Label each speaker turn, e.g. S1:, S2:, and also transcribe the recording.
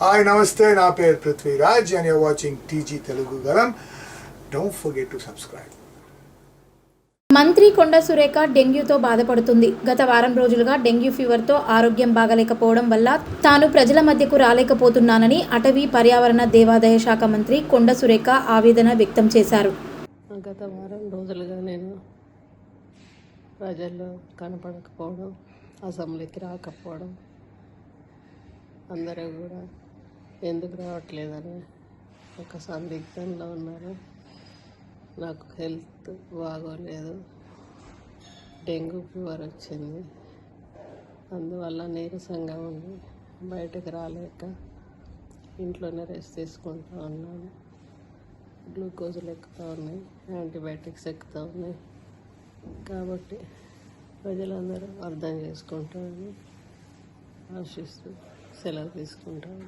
S1: Hi నమస్తే, నా పేరు Prithviraj and you're watching TG Telugu Galam. Don't forget to subscribe.
S2: మంత్రి కొండ సురేఖ డెంగ్యూతో బాధపడుతుంది. గత వారం రోజులుగా డెంగ్యూ ఫీవర్తో ఆరోగ్యం బాగలేకపోవడం వల్ల తాను ప్రజల మధ్యకు రాలేకపోతున్నానని అటవీ పర్యావరణ దేవాదాయ శాఖ మంత్రి కొండ సురేఖ ఆవేదన వ్యక్తం చేశారు.
S3: గత వారం రోజులుగా నేను ప్రజల్లో కనపడకపోవడం, అసెంబ్లీకి రాకపోవడం, అందరూ కూడా ఎందుకు రావట్లేదని ఒక సందిగ్ధంలో ఉన్నారు. నాకు హెల్త్ బాగోలేదు, డెంగ్యూ ఫీవర్ వచ్చింది. అందువల్ల నీరసంగా ఉంది, బయటకు రాలేక ఇంట్లోనే రెస్ట్ తీసుకుంటూ ఉన్నాను. గ్లూకోజులు ఎక్కుతూ ఉన్నాయి, యాంటీబయాటిక్స్ ఎక్కుతూ ఉన్నాయి. కాబట్టి ప్రజలందరూ అర్థం చేసుకుంటారని ఆశిస్తూ సెలవు తీసుకుంటాను.